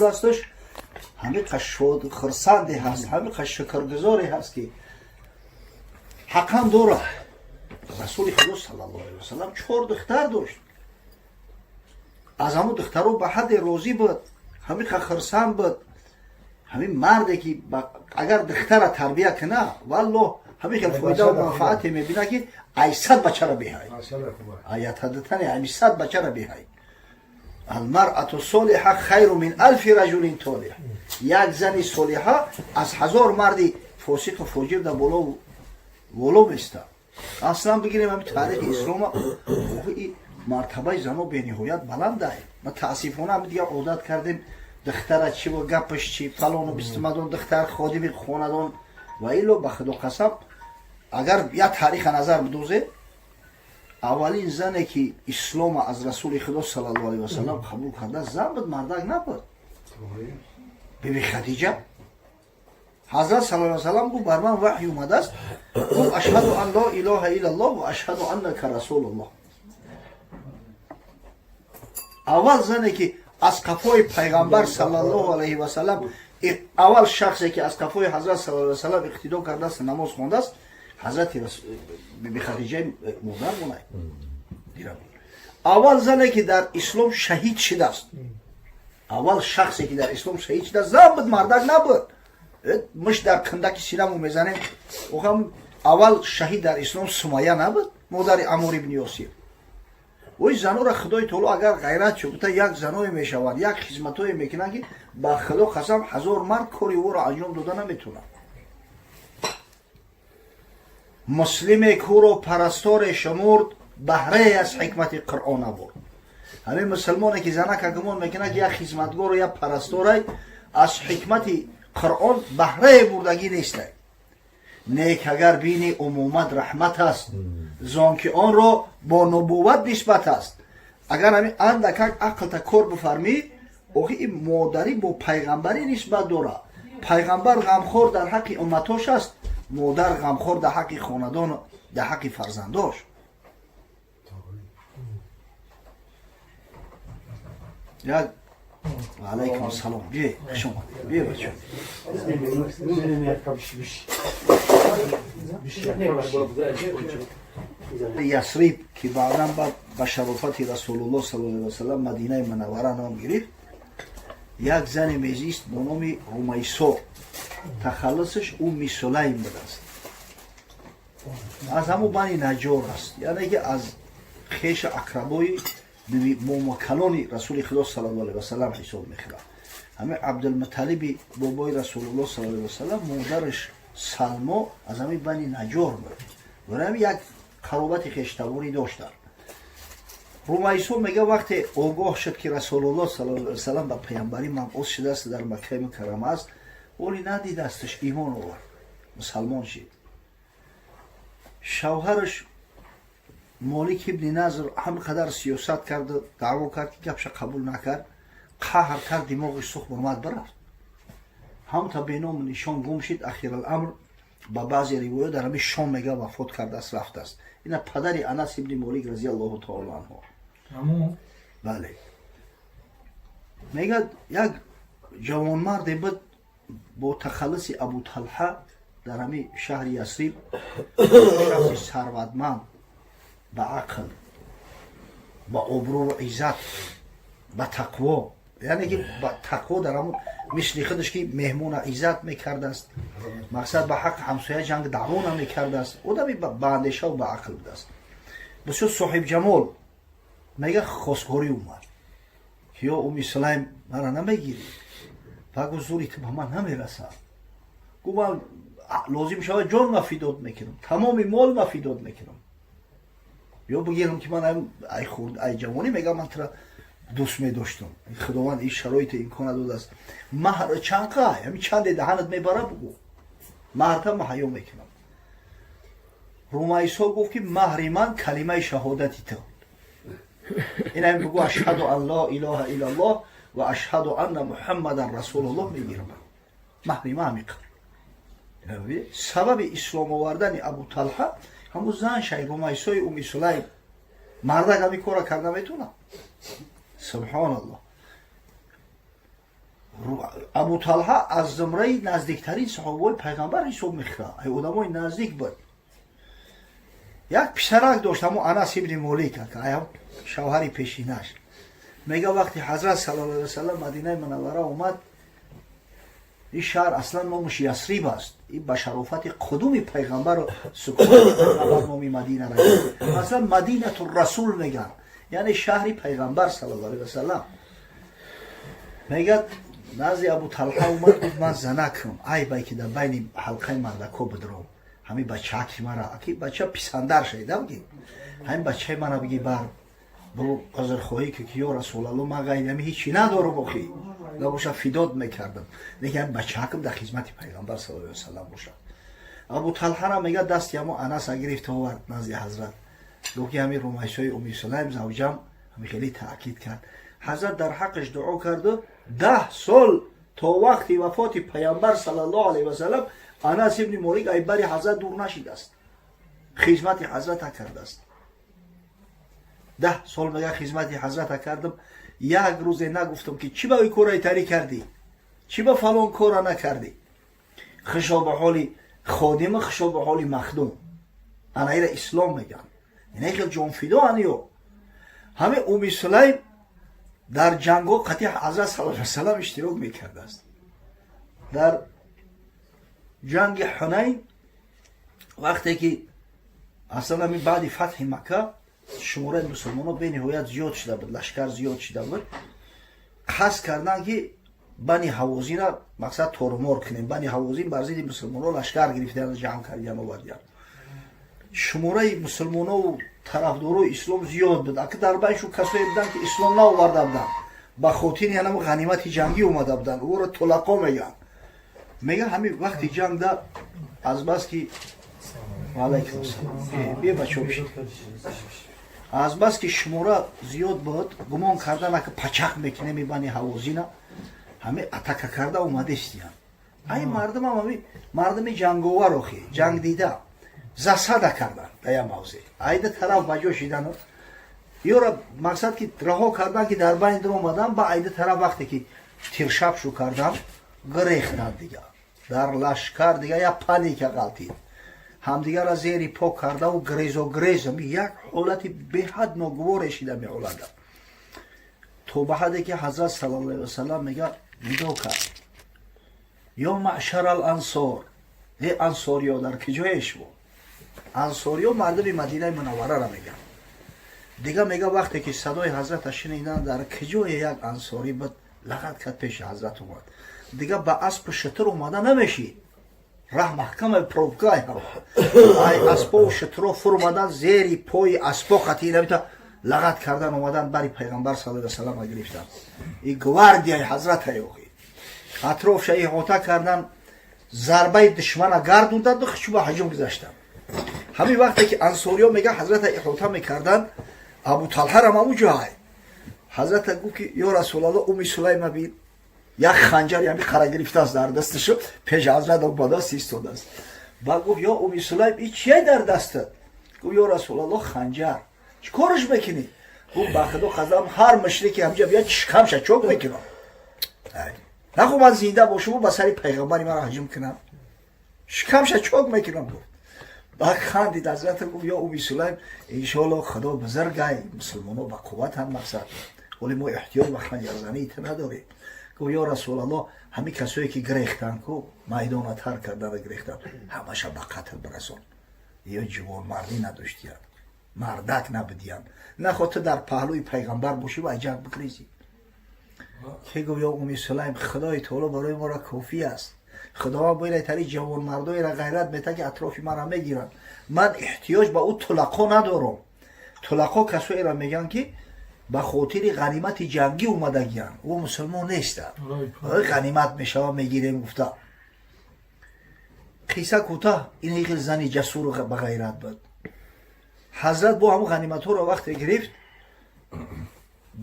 هستش همه شاد خرسندی هست، همه شکرگزاری هست که حقا دوره. رسول خدا صلی الله علیه و سلم 4 دختر داشت. از همون دخترها به حد راضی بود، همه خرسند بود. همین مردی که اگر دختر تربیت کنه والله همین که فایده و منفعت میبینه که 800 بچه را بهای. آیت حدتن 800 بچه را بهای. المرأة صالحه خیر من 1000 رجل طالح. یک زن صالحه از 1000 مرد فاسق و فاجر در بالا میسته. اصلا بگیریم همین تاریخ اسلام مرتبه زنها به نهایت بلنده. ما تاسفانه هم دیگه عادت کردیم دختر چی و گپش چی فلان و بستمدون دختر خادم خاندان و ایلو به خدا قسم اگر یک تاریخ نظر بدوزه اولین زنی که اسلام از رسول خدا صلی الله علیه و سلم قبول کرده زن بود، مردک نبود. بیبی خدیجه حضرت صلی الله علیه و سلم گفت بر من وحی اومده است، گفت اشهد ان لا اله الا الله و اشهد انک رسول الله. اول زنی که از قفای پیغمبر صلی الله علیه و سلم، اول شخصی که از قفای حضرت صلی الله علیه و سلم اقتدا کرده است، نماز خوانده است، حضرت بیبی خدیجه مادر بونه. اول زنی که در اسلام شهید شده است، اول شخصی که در اسلام شهید شده زن بود، مردک نبود. مش در کندک سینمو میزنیم. اول شهید در اسلام سمیه نبود، مادر عمرو بن یاسر. وی زنو را خدای تعالی اگر غیرت شد یک زنوی میشوند، یک خدمتوی میکنن که با خدا قسم 1000 مرد کاری او را انجام داده نمیتونه. مسلم کو را پرستار شمرد، بهره از حکمت قرآن آورد. همین مسلمانی که زنک گمان میکنه که یک خدمتگار و یک پرستار از حکمت قرآن بهره بردگی نیست. نیک اگر بینی عمومت رحمت است، زان که آن را با نبوت نسبت است. اگر همین اندک عقل تا کار بفرمی، اوخی این مادری با پیغمبری نسبت داره. پیغمبر غمخور در حق امتاش است، مادر غمخور در حق خاندان، در حق فرزنداش. یک علیکم السلام. بیا شما بیا بچه. یثریب که بعدا با شرافت رسول الله صلی الله علیه و سلم مدینه منوره نام گرفت، یک زن میزیست با نام رومیسا، تخلصش او سلیم بود است. از همون بنی نجار است، یعنی که از خیش اقربای مومکلان رسول خدا صلی الله علیه و سلم حساب میخوره. همه عبدالمطلب بابای رسول الله صلی الله علیه و سلم، مادرش سلما از همین بنی نجار بود و همین یک قرابت خیشتواری داشتن. رومیسا میگه وقتی آگاه شد که رسول الله صلی الله علیه و سلم به پیامبری مبعوث شده است در مکه مکرمه است، ولی ندید استش ایمان آورد، مسلمان شد. شوهرش مالک ابن نضر همقدر سیاست کرد، دعوا کرد که گپش قبول نکرد، قهر کرد، دماغش سوخت برمد برفت. هم تا به نام نشان گم شد. اخیر الامر با بعضی روایات در همین شام میگه وفات کرده است، رفته است. اینا پدر انس ابن مالک رضی الله تعالی عنه. بله. میگه یک جوانمرد بود با تخلص ابو طلحه در همین شهر یثریب، شخص ثروتمند، با عقل، با ابرو و عزت، با تقوا. یعنی که با تقوا در همون مثل خودش که مهمون عزت میکرده است، مقصد به حق همسایه جنگ دعوا نمیکرده است، او دمی با اندیشه و با عقل بوده است. بسیار صاحب جمال. میگه خواستگاری اومد که یا امی سلیم مرا نمیگیری، بگو زوری تو به من نمیرسه، گو من لازم شود جان مفیدات میکنم، تمام مال مفیدات میکنم، یا بگیرم که من ای جوانی میگم من ترا دوست میداشتم، خداوند این شرایط امکان داده است، مهر چند قه همین چند دهنت میبره بگو، مهرتا من حیا میکنم. رومیسا گفت که مهر من کلمه شهادتی تو، این هم بگو اشهد ان لا اله الا الله و اشهد ان محمد رسول الله میگیرم، مهر من میکنم. سبب اسلام آوردن ابو طلحه همون زن شای رومیسای امی سلیم، مردک همی کارا کرده میتونه. سبحان الله. ابو طلحه از زمره نزدیکترین صحابه پیغمبر حساب میخوره. ای آدمای نزدیک بود. یک پسرک داشت، همون انس ابن مالک که ایام شوهر پیشینش. میگه وقتی حضرت صلی الله علیه و سلم مدینه منوره اومد، این شهر اصلا نامش یثریب است. این به شرافت قدوم پیغمبر و سکون پیغمبر نام مدینه را اصلا مدینه الرسول میگن، یعنی شهر پیغمبر صلی الله علیه و سلم. میگه نزد ابو طلحه اومد، گفت من زنکم ای بای که در بین حلقه مردکو بدرم همین بچه که مرا اکی بچه پیسندر شده بگی همین بچه مرا بگی بر برو عذر خواهی که یا رسول الله ما غیرم هیچی نداره بخی نباشه فدات میکردم، دیگه بچه کم در خدمت پیغمبر صلی الله علیه و سلم باشه. ابو طلحه را میگه دست یمو انس گرفت و آورد نزد حضرت، گفت همین رومیسای ام سلیم زوجم همین خیلی تاکید کرد. حضرت در حقش دعا کرد و 10 سال تا وقتی وفات پیامبر صلی الله علیه و سلم انس ابن مالک ای بری حضرت دور نشیده است، خدمت حضرت کرده است. 10 سال میگه خدمت حضرت کردم، یک روز نگفتم که چی با این کارای تری کردی، چی با فلان کارا نکردی. خشا به حال خادم، خشا به حال مخدوم. انا ایره اسلام میگن، اینه خیلی جان فدا انیو. همه ام سلیم در جنگو قطعی حضرت صلی الله علیه و سلم اشتراک میکرده است. در جنگ حنین وقتی که اصلا می بعد فتح مکه شماره مسلمانان به نهایت زیاد شده بود، لشکر زیاد شده بود، قصد کردن که بنی حوازین را مقصد تورمار کنیم. بنی حوازین بر ضد مسلمانان لشکر گرفتن، جمع کردن و آوردن. شماره مسلمانان و طرفدارای اسلام زیاد بود، اگه در بینشون کسایی بودن که اسلام نآورده بودن، به خاطر یعنی غنیمت جنگی اومده بودن، او را طلقا میگن. میگه همین وقتی جنگ ده از بس که علیکم السلام بیا بچه بشید، از بس که شماره زیاد بود گمان کردن که پچق میکنه میبنی حوازینا همه اتک کرده اومده استیان. این مردم هم همین مردم جنگوار آخی جنگ دیده زسده کردن در موضع ایده طرف بجا شیدن یا را مقصد که رها کردن که در بین در اومدن با ایده طرف وقتی که تیرشب شو کردن گریختن دیگه در لشکر دیگه یا پلی که غلطید همدیگر را زیری پاک کرده و گریز یک حالتی به حد ناگوار شده می حالت تو به حدی که حضرت صلی الله علیه و سلم میگه ندو کرد یا معشر الانصار، ای انصاری ها در کجایش بود؟ انصاری ها مردم مدینه منوره را میگن دیگه. میگه وقتی که صدای حضرت شنیدن در کجای یک انصاری بود لغت کرد پیش حضرت اومد دیگه به اسب شتر اومده نمیشید راه محکم پروبگاه ای اسبا و شترو فرمادن زیری پای اسبا قطعی نمیتا لغت کردن اومدن بری پیغمبر صلی الله علیه و سلم گرفتن. این گواردیای حضرت ایوخی اطراف شای احاطه کردن، ضربه دشمن گردوندن و خشوب هجوم گذاشتن. همین وقتی که انصاریا میگه حضرت احاطه میکردن ابو طلحه را موجای حضرت گفت که یا رسول الله ام سلیم بین یک خنجر یعنی قرار گرفته است در دستشو پیش حضرت بالا ایستاده است. بعد گفت یا ام سلیم این چیه در دستت؟ گفت یا رسول الله خنجر. چیکارش میکنی؟ گفت به خدا قسم هر مشرکی همجا بیاد شکمش چوک میکنم. نخو من زنده باشم و به سر پیغمبری من هجوم کنم شکمش چوک میکنم. گفت بعد خندید حضرت گفت یا ام سلیم ان شاء الله خدا بزرگای مسلمانو با قوت هم مقصد ولی ما احتیاج به خنجر زنی نداریم. گفت یا رسول الله همین کسایی که گریختن کو میدان تر کردن گریختن همش به قتل برسون یا جوان مردی نداشتیان مردک نبودیان نخواد در پهلوی پیغمبر باشی و جنگ بکریزی. که گفت یا ام سلیم خدای تعالی برای ما را کافی است، خدا باید تری جوان مردای را غیرت میته که اطرافی من را میگیرن، من احتیاج به او طلقا ندارم. طلقا کسایی را میگن که به خاطر غنیمت جنگی اومدگیان او مسلمان نیستن غنیمت میشه میگیریم. گفته قصه کوتاه این یک زنی جسور به غیرت بود. حضرت با همون غنیمت ها را وقت گرفت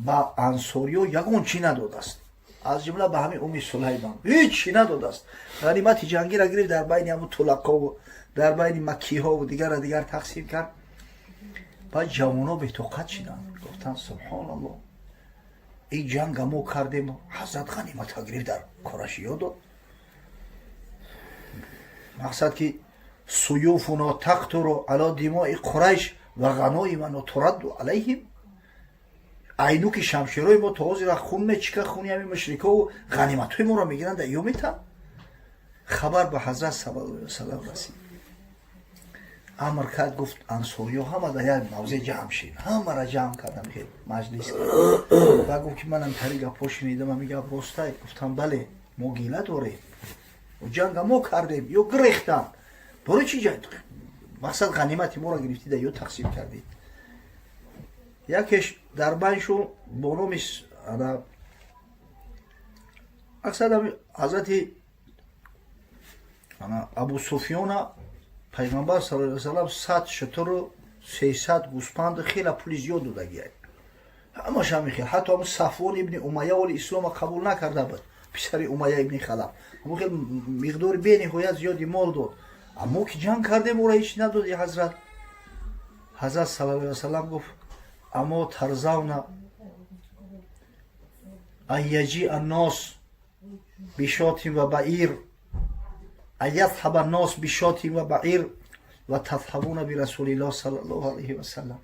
با انصاریو یگون چی نداد است از جمله به همین ام سلیم هیچ چی نداد است. غنیمت جنگی را گرفت در بین همون طلقا و در بین مکی ها و دیگر تقسیم کرد. بعد جوان ها به طاقت شدن گفتن سبحان الله این جنگ ما کردیم حضرت غنیمت گرفت در کرشی داد. مقصد که سیوفنا تقطر علی دماء قریش و غنایمنا ترد علیهم. عینوک شمشیرای ما تازه را خون میچکه، خونی همین مشرکا و غنیمت‌های ما را میگیرن در یومیتن. خبر به حضرت صلی الله علیه و سلم رسید. امر کرد، گفت انصاریا همه در یک موضع جمع شین. همه را جمع کردم که مجلس و گفت که منم طریق گپا شنیدم، میگه راسته؟ گفتم بله، ما گیله داریم و جنگ ما کردیم یا گریختن. برای چی جنگ؟ مقصد غنیمت ما را گرفتید یا تقسیم کردید. یکیش در بینشون با نام مقصد حضرت ابو سفیان پیغمبر صلی الله علیه و سلم 100 شتر و 300 گوسپند خیلی پول زیاد دادگی. همش هم میخواد. حتی هم صفوان ابن امیه ولی اسلام قبول نکرده بود، پسر امیه ابن خلف. اما خیلی مقدار بی نهایت زیادی مال داد. اما که جنگ کردیم او را هیچ نداد. حضرت صلی الله علیه و سلم گفت اما ترزون ایجی الناس بشات و بعیر، ایذهب الناس بشات و بعیر و تذهبون برسول الله صلی الله علیه و سلم.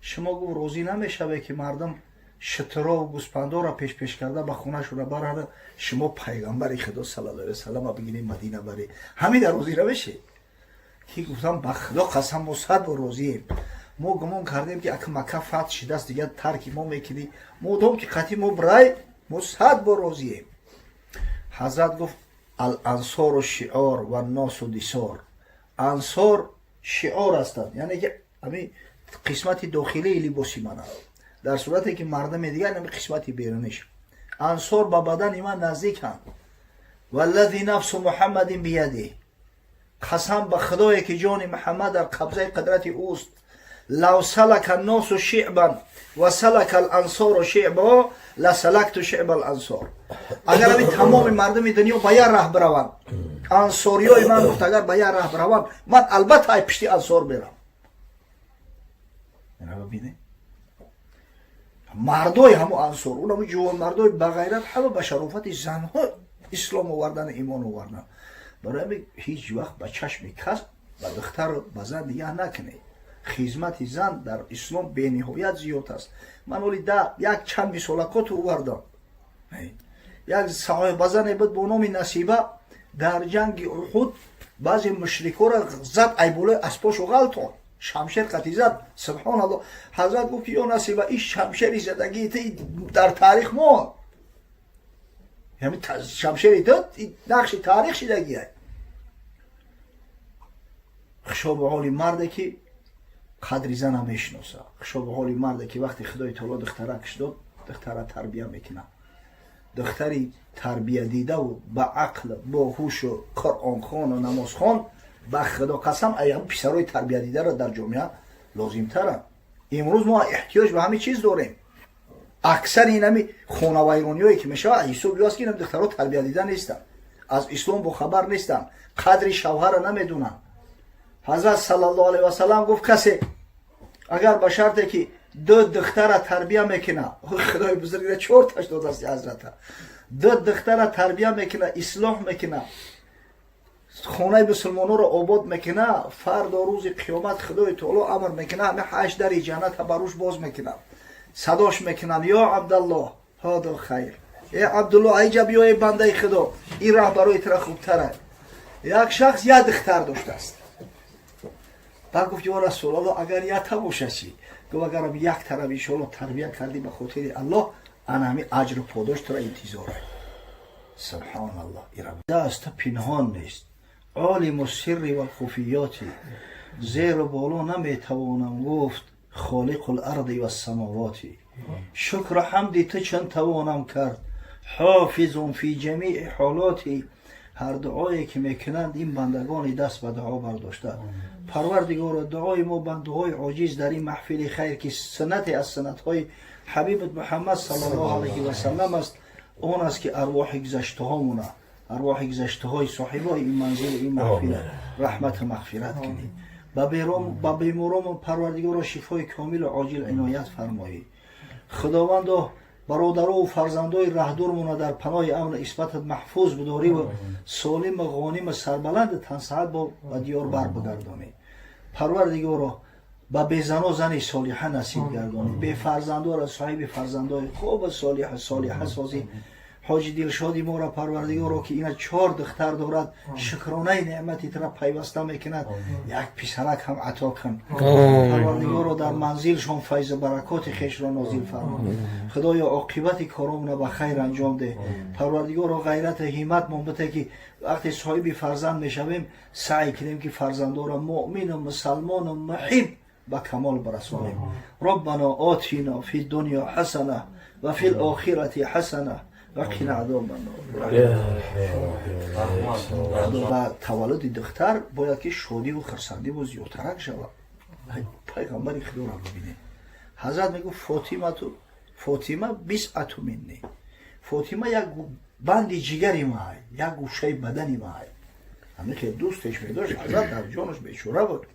شما گفت روزی نمیشه که مردم شترا و گوسپندا را پیش کرده به خونه شون برن، شما پیغمبر خدا صلی الله علیه و سلم بگینید مدینه بری، همین در روزی نمیشه. که گفتم به خدا قسم ما 100 روزیم. ما گمان کردیم که اگه مکه فتح شده است دیگه ترک ما میکنی، مادام که قطعی ما برای ما 100 روزیم. حضرت گفت الانصار و شعار و الناس و دثار. انصار شعار هستند، یعنی که همین قسمت داخلی لباسی من، در صورتی که مردم دیگر همین قسمت بیرونیش. انصار با بدن من نزدیکند. والذی نفس محمد بیده، قسم به خدایی که جان محمد در قبضه قدرت اوست. لو سلک الناس شعبا و سلک الانصار شعبا لسلکت شعب الانصار. اگر همین تمام مردم دنیا به یه راه بروند، انصاریای من گفت اگر به یه راه بروند من البته ای پشتی انصار برم. اینا ببینید مردای همو انصار، اونم جوان مردای بغیرت همه به شرافت زنها اسلام آوردن، ایمان آوردن. برای هیچ وقت به چشم کس به دختر به زن دیگه نکنه. خدمت زن در اسلام به نهایت زیاد است. من ولی یک چند مثالکات آوردم. یک صاحب زن بود با نام نصیبه در جنگ احد بعضی مشرکا را زد، ایبوله اسباشو غلطان، شمشیر قطعی زد. سبحان الله. حضرت گفت یا نصیبه این شمشیر زدگی در تاریخ ما، یعنی شمشیر داد نقش تاریخ شدگیه. خشا به حال مرده که قدری زن هم میشناسه، خشا به حال مرده که وقتی خدای تعالی دختره کش داد، دختره تربیه میکنه. دختری تربیه دیده و با عقل، با هوش و قرآن خوان و نماز خوان، به خدا قسم ایام پسرای تربیه دیده را در جامعه لازم تره. امروز ما احتیاج به همین چیز داریم. اکثر این همی خانه ویرانی هایی که میشه ایسو بیاست که این دخترها تربیه دیده نیستن، از اسلام با خبر نیستن، قدر شوهر را نمیدونن. حضرت صلی الله علیه و سلم گفت کسی اگر به شرطی که دو دختر تربیه میکنه، خدای بزرگ را 4 تاش داده است حضرت، دو دختر تربیه میکنه، اصلاح میکنه، خانه مسلمانو را آباد میکنه، فردا روز قیامت خدای تعالی امر میکنه همه 8 در جنت بروش باز میکنه، صداش میکنن یا عبدالله هذا خیر، ای عبدالله عجب یا ای بنده خدا این راه برای تو خوبتره. یک شخص یک دختر داشته است. بعد گفت یا رسول الله اگر یک تا باشه چی؟ گفت اگر یک طرف ان شاء الله تربیت کردی به خاطر الله، انا همین اجر و پاداش تو را انتظاره. سبحان الله. این دست پنهان نیست، عالم السر و الخفیات، زیر و بالا نمیتوانم گفت خالق الارض و السماوات. شکر حمدی تو چند توانم کرد، حافظ فی جمیع حالاتی. هر دعایی که میکنند این بندگان دست به دعا برداشته. پروردگار دعای ما بنده‌های عاجز در این محفل خیر که سنت از سنت‌های حبیبت محمد صلی الله علیه و سلم است، اون است که ارواح گذشته هامون، ارواح گذشته های صاحبای این منزل این محفل رحمت مغفرت کنی. با بیماران پروردگار شفای کامل و عاجل عنایت فرمایی. خداوندا برادرها و فرزندای راهدورمون در پناه امن عصمتت محفوظ بداری و سالم و غانم سربلند تنصحت با دیار بر بگردانی. پروردگارا با بیزنا زن صالحه نصیب گردانی، به فرزندا را صاحب فرزندای خوب و صالحه سازی. حاجی دلشادی ما را پروردگارا که اینا 4 دختر دارد شکرانه نعمتی ترا پیوسته میکند، یک پسرک هم عطا کن. پروردگارا در منزلشان فیض و برکات خویش را نازل فرما. خدایا عاقبت کارمون به خیر انجام ده. پروردگارا غیرت و همت ما بده که وقتی صاحب فرزند میشویم سعی کنیم که فرزندا را مؤمن و مسلمان و محب به کمال برسانیم. ربنا آتینا فی الدنیا حسنه و فی الاخره حسنه و قنا عذاب النار. و تولد دختر باید که شادی و خرسندی و زیادترک شود. پیغمبر خدا را ببینه. حضرت میگه فاطمه 20 منی. فاطمه یک بند جگری مای، یک گوشه بدنی مای. همین که دوستش میداشت حضرت در جانش بیچاره بود.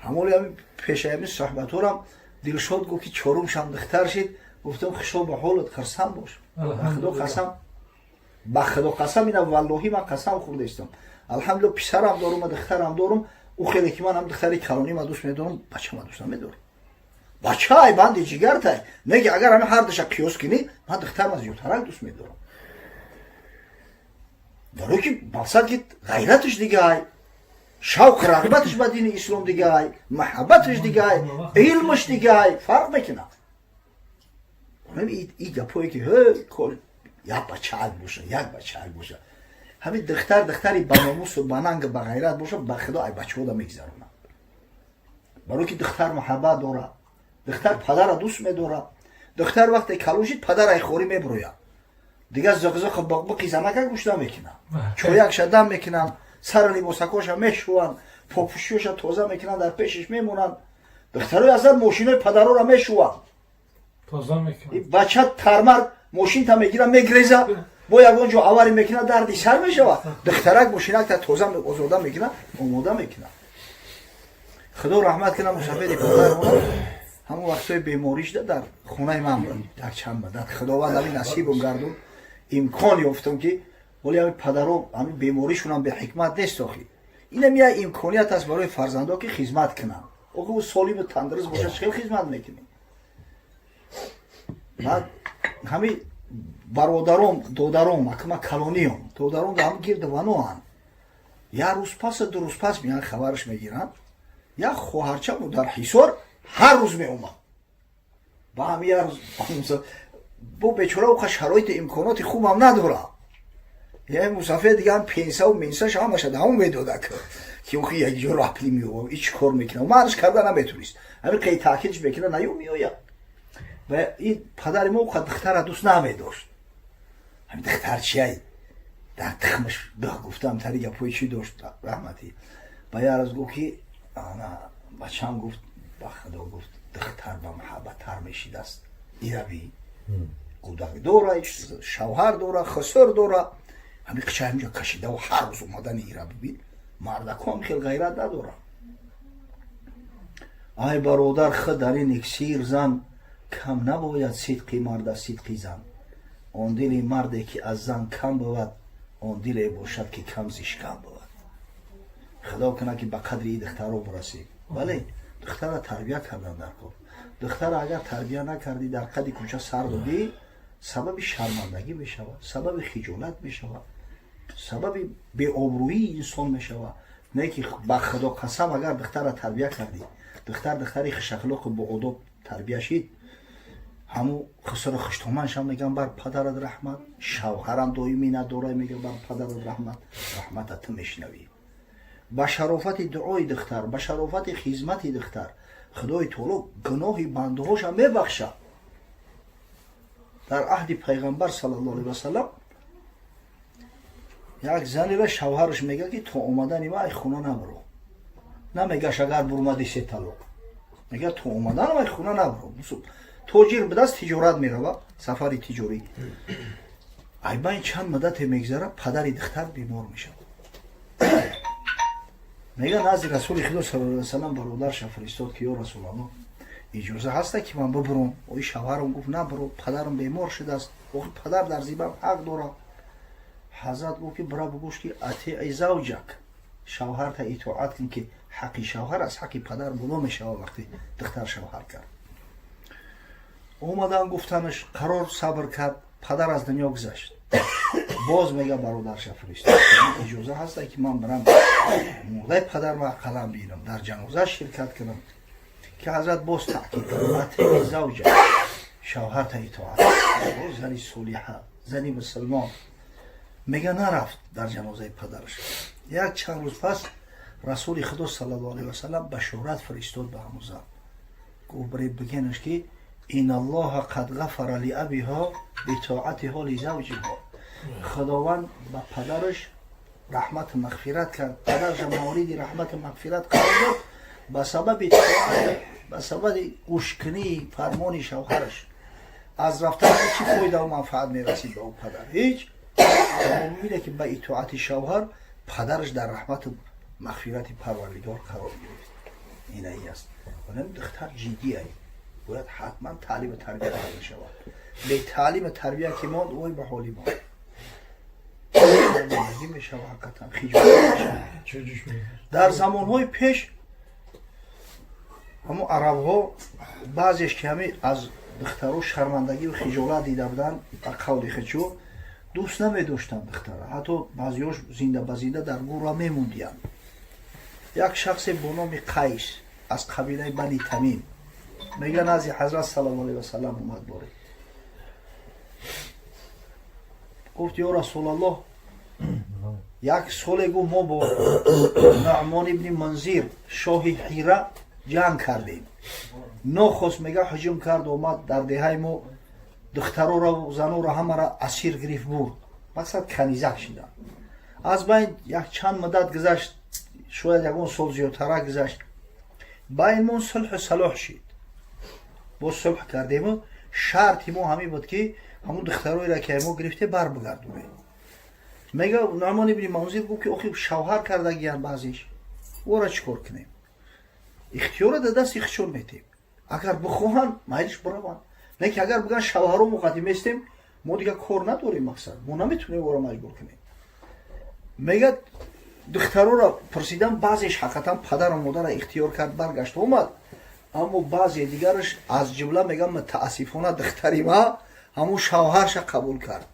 همولی همین پیشه همین صحبت ها هم دلشاد گفت که 4م شم دختر شد. گفتم خشو به حالت خرسند باش. به خدا قسم اینا والله من قسم خورده استم. الحمدلله پسرم دارم و دخترم دارم. او خیلی که من هم دختری کلانی ما دوست میدارم، بچه ما دوست نمیدارم. بچه های بند جگر تای میگه اگر همه هر دشا کیوس کنی من دخترم از زیادترک دوست میدارم. داره که مقصد که غیرتش دیگه های، شوق رغبتش به دین اسلام دیگه های، محبتش دیگه های، علمش دیگه های، فرق میکنه. این گپایی که کل یک بچه‌ک باشه، یک بچه‌ک باشه. همین دختری با ناموس و با ننگ و با غیرت باشه، به خدا ای بچه‌ها را میگذرونه. برای که دختر محبت داره، دختر پدر را دوست می‌داره. دختر وقتی کلوشید پدر ای خوری میبروید. دیگه زغزغ باقی زمکه گوش نمیکنه. چویک شدن میکنن، سر لباسکاش میشوون، پاپوشیوش تازه میکنن در پیشش میمونن. دخترای اصلا ماشینای پدرها را میشوون. تازه میکنن. بچه ترمر ماشین تا میگیره میگریزه، با یگان جو آوری میکنه دردی سر میشوه. دخترک ماشینک تا تازه آزاده میکنه، آماده میکنه. خدا رحمت کنه مسافر پدرمون همون وقتای بیماریش در خونه من بود. در چند مدت خداوند همین نصیبم گردون امکان یافتم که ولی همین پدرها همین بیماریشون هم به حکمت نیست آخی. اینم یه امکانیت است برای فرزندا که خدمت کنن. آخه او سالم و تندرست باشه چه خدمت میکنه. بعد همین برادرام دادرام اکما کلونیام دادرام هم گرد ونوان یا روز پس دو روز پس میان خبرش میگیرن یا خواهرچه‌مو در حصار هر روز میومد با هم یه روز با بیچاره او شرایط امکانات خوب هم نداره. یه مسافر دیگه هم پنسه و منسه شما شد همون میداده که اون یک جور اپلی میوه هیچ کار میکنه و معنیش کرده نمیتونست همین قید تاکیدش بکنه نیو میوه. و این پدر ما خود دختر دوست نمیداشت. همین دختر چیه؟ در تخمش به گفتم تری گپوی چی داشت رحمتی. با یه از گفت که بچه‌م گفت با خدا گفت دختر با محبت تر میشید است. ایروی کودک دوره، شوهر دوره، خسر دوره. همین قچه همینجا کشیده و هر روز اومدن ایره ببین. مردکان خیلی غیرت نداره. ای برادر خود در این اکسیر زن کم نباید صدقی مرد صدقی زن. آن دل مردی که از زن کم بود آن دل باشد که کم زیش کم بود. خدا کنه که به قدر این دختر رو برسی. ولی دختر را تربیه کردن در کار. دختر را اگر تربیه نکردی در قد کوچه سر بودی سبب شرمندگی بشود، سبب خجالت بشود، سبب بی آبرویی انسان میشود. نه که به خدا قسم اگر دختر را تربیه کردی دختری خوش اخلاق و با ادب تربیه شید همو خسر خشتومنش هم میگن بر پدرت رحمت، شوهرم دائمی نداره میگه بر پدرت رحمت میشنوی. با شرافت دعای دختر، با شرافت خدمت دختر خدای تعالی گناه بنده هاش هم میبخشه. در عهد پیغمبر صلی الله علیه و سلم یک زنی را شوهرش میگه که تو اومدن ما ای خونه نبرو. نمیگه اگر برمدی سه طلاق. میگه تو اومدن ما ای خونه نبرو. توجیر به دست تجارت میره سفری تجاری. ای با این چند مدت میگذره پدر دختر بیمار میشه. میگه نزد رسول خدا صلی الله علیه و سلم برادرش فرستاد که یا رسول الله اجازه هست که من ببرم؟ اوی شوهرم گفت نه برو، پدرم بیمار شده است. گفت پدر در زیبم حق داره. حضرت گفت که برا بگوش که اطیع زوجک، شوهر تا اطاعت کن که حقی شوهر از حقی پدر بلو میشه. وقتی دختر شوهر کرد اومدن گفتنش قرار صبر کرد، پدر از دنیا گذشت. باز میگه برادرش فرستاد اجازه هست که من برم مرده پدر و قلم بینم، در جنازه شرکت کنم. که حضرت باز تاکید کرد اطیع زوجک، شوهر تا اطاعت. زنی صالحه، زنی مسلمان، میگه نرفت در جنازه پدرش. یک چند روز پس رسول خدا صلی الله علیه و سلم بشارت فرستاد به همون زن، گفت برای بگنش که این الله قد غفر لابیها بطاعتها لزوجها. خداوند به پدرش رحمت مغفرت کرد، پدرش مورد رحمت مغفرت قرار داد به سبب اطاعت، به سبب گوشکنی فرمان شوهرش. از رفتن چی فایده و منفعت میرسید به اون پدر؟ هیچ. میبینه که به اطاعت شوهر پدرش در رحمت مغفرت پروردگار قرار گرفت. این ای است. ولن دختر جدی ای باید حتما تعلیم تربیت کرده شود. به تعلیم تربیت که ماند اوی به حالی ماند میشه حقیقتا خیجوش. در زمانهای پیش همون عرب ها بعضیش که همین از دخترها شرمندگی و خجالت دیده بودن به قول خودشو دوست نمی داشتن دختره. حتی بعضیاش زنده بزنده در گور میموندیان. یک شخص با نام قیس از قبیله بنی تمیم میگن از حضرت صلی الله علیه و سلم اومد باره، گفت یا رسول الله یک سال گفت ما با نعمان ابن منذر شاه حیره جنگ کردیم. نخست میگه هجوم کرد اومد در دهه ما دخترها را و زنها را همه را اسیر گرفت برد، مقصد کنیزک شدن. از بین یک چند مدت گذشت، شاید یکون سال زیادتر گذشت، بین ما صلح و صلاح شد. با صلح کردیم و شرط ما همین بود که همون دخترهایی را که ما گرفته بر بگردونه. میگه نعمان ابن منذر گفت که آخه شوهر کرده گیان بعضیش، او را چیکار کنیم؟ اختیار در دست اختیار میتیم. اگر بخواهن مایلش بروان، نه که اگر بگن شوهر رو مقدمه استیم ما دیگه کار نداریم، مقصد ما نمیتونیم او را مجبور کنیم. میگه دخترها را پرسیدم، بعضیش حقیقتا پدر و مادر را اختیار کرد برگشت اومد، اما بعضی دیگرش از جمله میگم متاسفانه دختری ما همون شوهرش قبول کرد.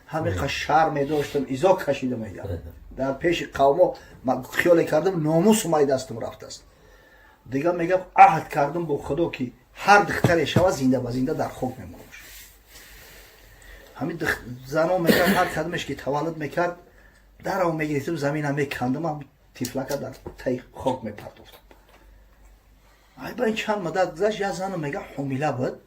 همین شرم داشتم ایزا کشیده میگم در پیش قوم من خیال کردم ناموس اومای دستم رفت است. دیگه میگم عهد کردم با خدا که هر دختری شود زنده بزنده در خاک میمونم. همین زنها میگن هر کدومش که تولد میکرد در او میگرفتم زمین هم میکندم، هم تیفلکه در تای خاک میپرداختم. ای با این چند مدت گذشت یه زن میگه حامله بود،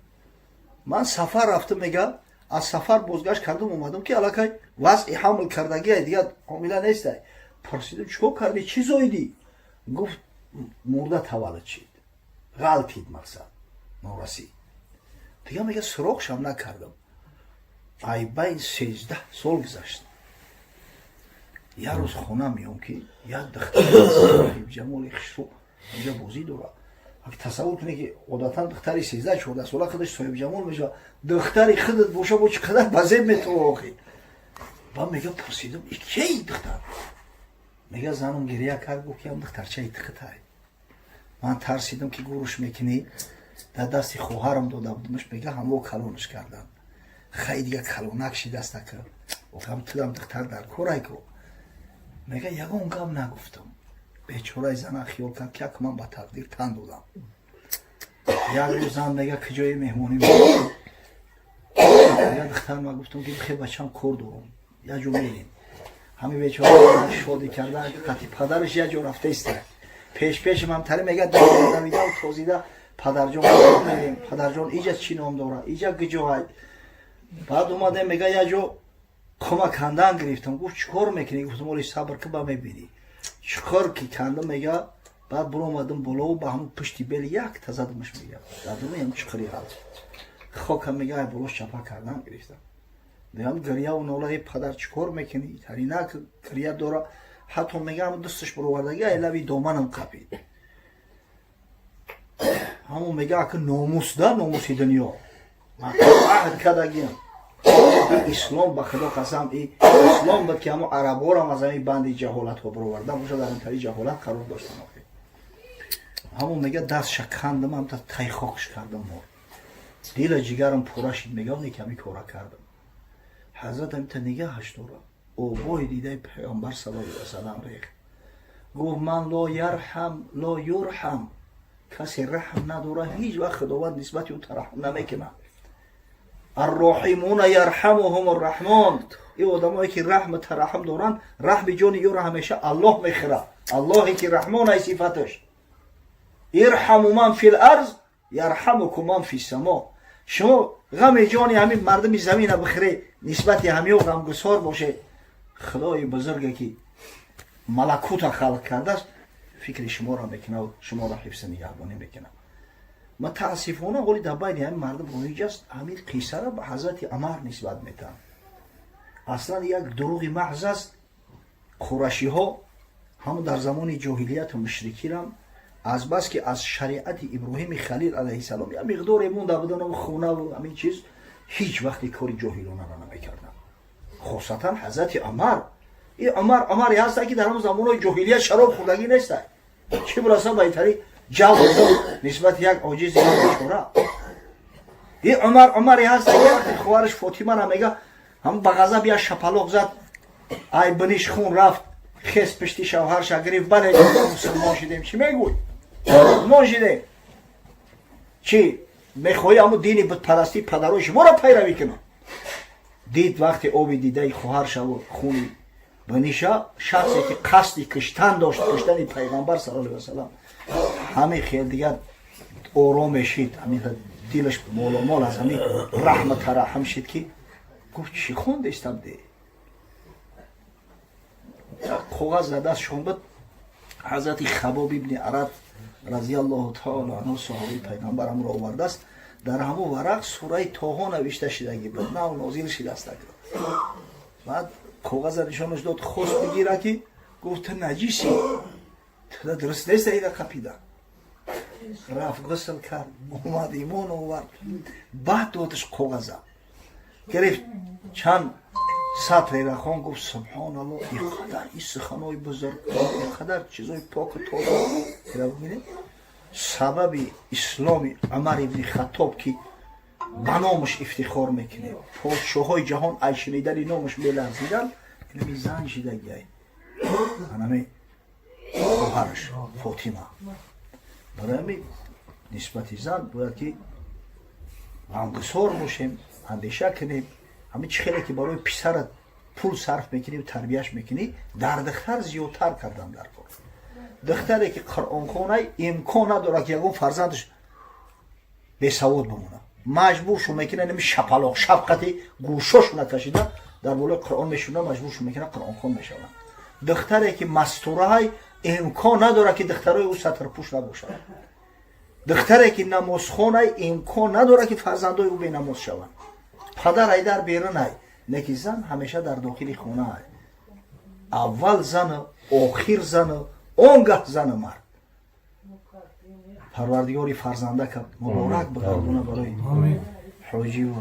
من سفر رفتم، میگه از سفر بازگشت کردم اومدم که علاقه وضع حمل کردگی دیگه حامله نیست. پرسیدم چیکار کردی، چی زایدی؟ گفت مرده تولد شد، غلطید، مقصد نورسی. دیگه میگه سراغشم نکردم. ای بین 13 سال گذشت، یه روز خونه میام که یک دختر صاحب جمال خشو اینجا بازی داره. اگه تصور کنی که عادتا دختری 13 14 ساله خودش صاحب جمال میشه، دختری خودت باشه با چقدر بزه میتونه آخی. با میگه پرسیدم ای کی دختر؟ میگه زنم گریه کرد، گفت که هم دخترچه ایتقتای. من ترسیدم که گوروش میکنی در دستی خواهرم داده بودمش. میگه همو کلونش کردن، خیلی دیگه کلونک شی دست نکرد. گفتم تلم دختر در کورای کو. میگه یگون گم نگفتم. بیچاره زن خیال کرد که من با تقدیر تن دادم. یک روز زن میگه کجای مهمونی میگه دختر ما گفتم که بخیر بچم کار دارم یه جو میریم. همین بیچاره شادی کرده قطعی پدرش یه جو رفته است. پیش من تری میگه دویده و توزیده پدر جان میریم. پدر جان ایجا چی نام داره، ایجا گجوهای. بعد اومده میگه یه جو کمک کندن گرفتم. گفت چیکار میکنی؟ گفتم ولی صبر که با میبینی چیکار که کندم. میگه بعد برو اومدم بالا و با همون پشتی بیل یک تزدمش. میگه دادم هم چیکاری حال خاکم میگه بالاش چپا کردن گرفتم. میگم گریه و ناله پدر چیکار میکنی؟ تری نه گریه داره. حتی میگم دستش برآوردگی لبی دامنم قپید. همون میگه که ناموس در ناموسی دنیا من عهد کردگیم اسلام به خدا قسم اسلام بود که همون عربا را از همین بند جهالت ها برآورده باشه در این جهالت قرار داشتن. همون میگه دست شکندم هم تا تای خاکش کردم دل جگرم پوره شد میگه کمی کارا کردم. حضرت هم تا نگهش داره او بای دیده پیامبر صلی الله علیه و سلم ریخت گفت من لا یرحم لا یرحم کسی رحم نداره هیچ وقت خداوند نسبت او ترحم نمیکنه. الراحمون یرحمهم الرحمن. این آدمایی که رحم ترحم دارن رحم جان یو را همیشه الله میخوره. اللهی که رحمان ای صفتش ارحم من فی الارض یرحمکم من فی السما. شما غم جانی همین مردم زمین بخیره نسبت همه غمگسار باشه خدای بزرگی که ملکوت خلق کرده است فکر شما را میکنه و شما را حفظ نگهبانی میکنه. متاسفانه ولی در بین همین مردم رایج است همین قصه را به حضرت عمر نسبت میدن. اصلا یک دروغ محض است. قریشی ها هم در زمان جاهلیت و مشرکی را از بس که از شریعت ابراهیم خلیل علیه السلام یا مقدار مونده بودن و خونه و همین چیز هیچ وقتی کاری جاهلانه را نمیکردن. خاصتا حضرت عمر این عمری هست که در همون زمان جاهلیت شراب خوردگی نیست. چه برسه بهتری جو نسبت یک عاجز یا بیچاره. این عمری هست که وقتی خواهرش فاطمه را میگه هم به غضب یا شپلق زد ای بنیش خون رفت خیس پشتی شوهرش گرفت بله مسلمان شدیم. چی میگوی؟ مسلمان شدیم چی؟ میخوایی همون دین بتپرستی پدرای شما را پیروی کنه. دید وقتی آبی دیده خواهرش و خونی بنیشه شخصی که قصدی کشتن داشت کشتن پیغمبر صلی الله علیه و سلم همه خیل دیگر آرام میشید همین دلش مال از همین رحمت ترحم شد که گفت چی خونده استم ده کاغذ زده شون بود. حضرت خباب ابن عرد رضی الله تعالی عنه صحابه پیغمبرم را آورده است. در همون ورق سوره طه نوشته شدگی بود نه نازل شده است. بعد کاغذ نشانش داد خواست بگیره که گفت نجیسی تو درست نیست ایده قپیده. رفت غسل کرد اومد ایمان آورد بعد دادش کاغذ گرفت چند سطر را خوان گفت سبحان الله اینقدر این سخنای بزرگ اینقدر چیزای پاک و تازه سبب اسلام عمر ابن خطاب که به نامش افتخار میکنه پادشاهای جهان ای شنیدن نامش میلرزیدن اینمی زن شدگی اینمی خواهرش فاطمه. برای همین نسبت زن باید که غمگسار باشیم اندیشه کنیم. همین خیلی که برای پسرت پول صرف میکنی و تربیهش میکنی در دختر زیادتر کردن در کار. دختری که قرآن خونه امکان نداره که یکون فرزندش بیسواد بمونه مجبور شو میکنه نمی شپلاق شفقتی گوشاش نکشیده در بالای قرآن میشونه مجبور شو میکنه قرآن خون میشونه. دختری که مستوره های امکان نداره که دخترای او سطر پوش نباشه. دختری که نماز خونه امکان نداره که فرزندای او به نماز شوند. پدر ای در بیرون ای نکی زن همیشه در داخل خونه ای اول زن آخر زن اونگه زن مرد. پروردگاری فرزنده که مبارک بگردونه برای حاجی و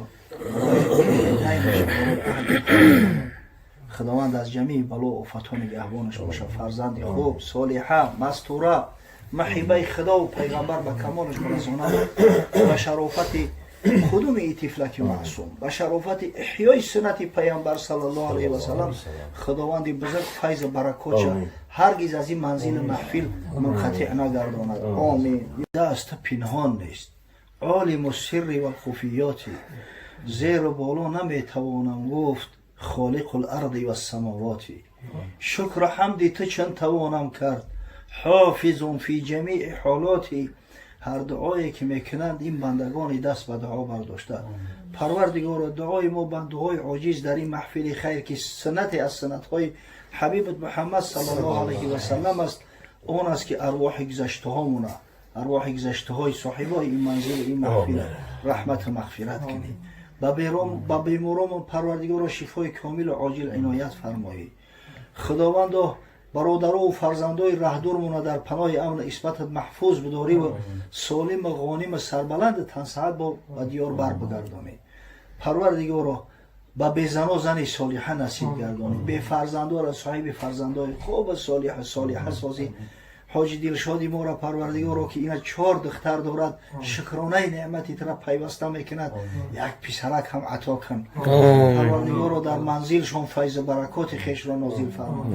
خداوند از جمیع بلا و فتح نگهبانش باشه. فرزند خوب صالحه مستوره محبه خدا و پیغمبر به کمالش برسونه و شرافت خودم ای طفلک معصوم و شرافت احیای سنت پیامبر صلی الله علیه و سلم خداوند بزرگ فیض برکات هرگز از این منزل محفل منقطع نگرداند. آمین. دست پنهان نیست عالم السر و الخفیات زیر و بالا نمیتوانم گفت خالق الارض و السماوات. شکر حمد تو چند توانم کرد حافظ فی جمیع حالاتی. هر دعایی که میکنند این بندگان دست به دعا برداشته. پروردگار دعای ما بنده‌های عاجز در این محفل خیر که سنت از سنت‌های حبیب محمد صلی الله علیه و سلم است اون است که ارواح گذشته هامون ارواح گذشته های صاحبای این منزل این محفل رحمت و مغفرت کنی. با بیماران پروردگار شفای کامل و عاجل عنایت فرمایی. خداوند برادرها و فرزندای رهدورمون در پناه امن عصمتت محفوظ بداری و سالم و غانم سربلند تنسعت با دیار بر بگردانی. پروردگارا با بیزن و زن صالحه نصیب گردانی، به فرزندان را صاحب فرزندای خوب و صالحه سازی. حاجی دلشادی ما را پروردگارا که اینا 4 دختر دارد شکرانه نعمتی ترا پیوسته میکند، یک پسرک هم عطا کن. پروردگارا در منزلشان فیض و برکات خویش را نازل فرما.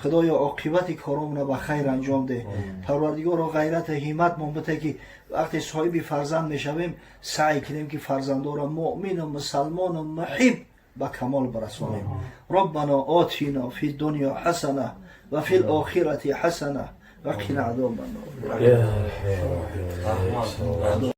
خدایا عاقبت کارمون به خیر انجام ده. پروردگارا غیرت همت من بده که وقتی صاحب فرزند میشویم سعی کنیم که فرزندا را مؤمن و مسلمان و محب به کمال برسانیم. ربنا آتینا فی الدنیا حسنه و فی الاخره حسنه وقنا عذاب النار.